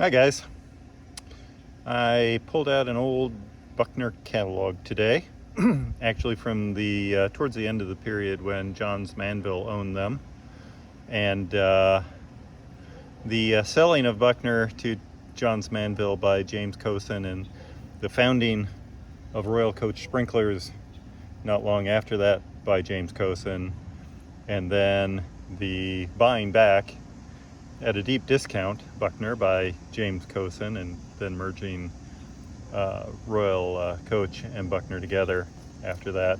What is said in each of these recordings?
Hi guys. I pulled out an old Buckner catalog today, actually from the towards the end of the period when Johns Manville owned them, and the selling of Buckner to Johns Manville by James Cosen and the founding of Royal Coach Sprinklers not long after that by James Cosen, and then the buying back at a deep discount Buckner by James Cosen, and then merging Royal Coach and Buckner together after that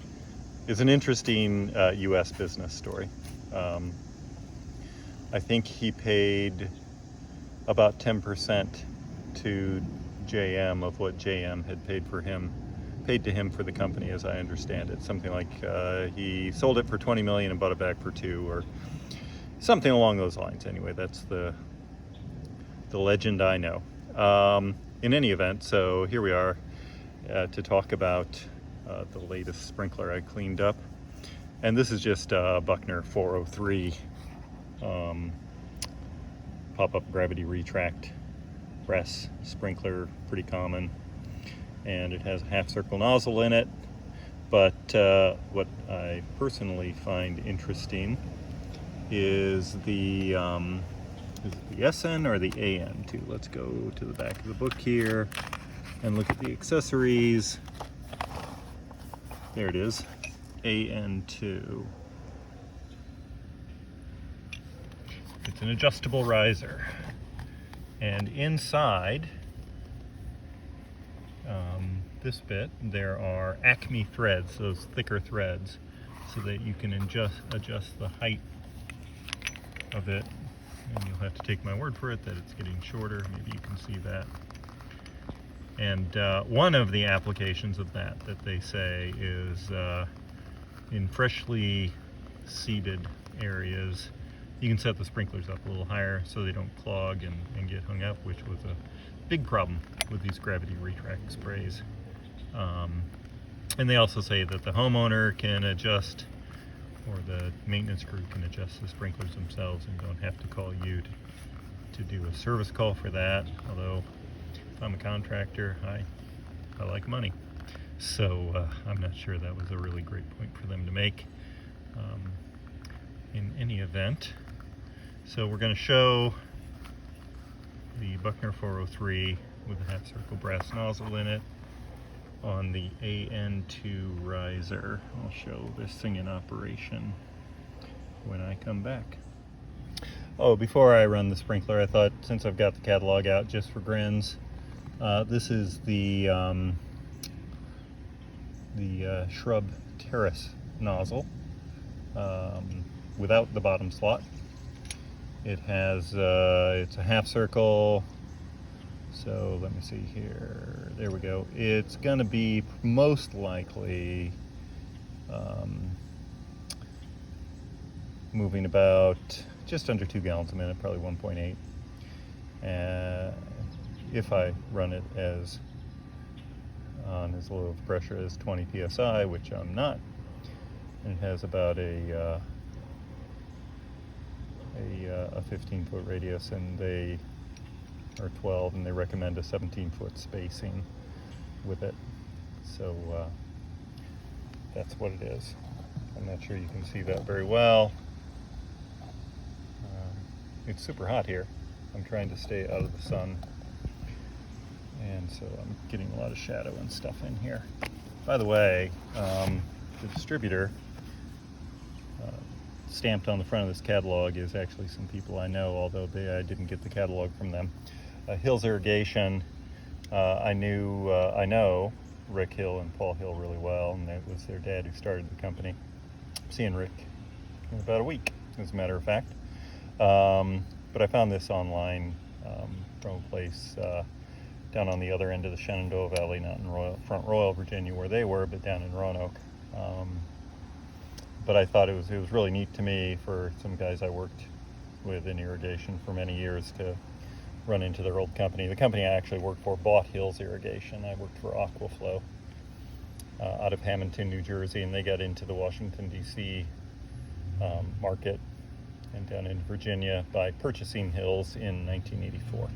is an interesting U.S. business story. I think he paid about 10% to JM of what JM had paid to him for the company, as I understand it. Something like he sold it for $20 million and bought it back for $2 million, or something along those lines. Anyway, that's the legend I know. In any event, so here we are to talk about the latest sprinkler I cleaned up. And this is just Buckner 403 pop-up gravity retract press sprinkler, pretty common. And it has a half circle nozzle in it. But what I personally find interesting is the SN or the AN-2. Let's go to the back of the book here and look at the accessories. There it is, AN-2. It's an adjustable riser, and inside this bit there are ACME threads, those thicker threads, so that you can adjust the height of it. And you'll have to take my word for it that it's getting shorter. Maybe you can see that. And one of the applications of that they say is in freshly seeded areas. You can set the sprinklers up a little higher so they don't clog and get hung up, which was a big problem with these gravity retract sprays. And they also say that the homeowner can adjust, or the maintenance crew can adjust the sprinklers themselves and don't have to call you to do a service call for that. Although if I'm a contractor, I like money. So I'm not sure that was a really great point for them to make. In any event, so we're going to show the Buckner 403 with a half circle brass nozzle in it on the AN-2 riser. I'll show this thing in operation when I come back. Oh, before I run the sprinkler, I thought, since I've got the catalog out just for grins, this is the Shrub Terrace nozzle without the bottom slot. It has it's a half circle. So let me see here. There we go. It's going to be most likely moving about just under 2 gallons a minute, probably 1.8. If I run it as on as low of pressure as 20 psi, which I'm not. And it has about a 15-foot radius, and they are 12, and they recommend a 17-foot spacing with it. So that's what it is. I'm not sure you can see that very well. It's super hot here. I'm trying to stay out of the sun, and so I'm getting a lot of shadow and stuff in here. By the way, the distributor stamped on the front of this catalog is actually some people I know, although I didn't get the catalog from them. Hills Irrigation, I know Rick Hill and Paul Hill really well, and it was their dad who started the company. I'm seeing Rick in about a week, as a matter of fact. But I found this online from a place down on the other end of the Shenandoah Valley, not in Front Royal, Virginia, where they were, but down in Roanoke. But I thought it was really neat to me, for some guys I worked with in irrigation for many years, to run into their old company. The company I actually worked for bought Hills Irrigation. I worked for AquaFlo out of Hammonton, New Jersey, and they got into the Washington, D.C. Market and down in Virginia by purchasing Hills in 1984.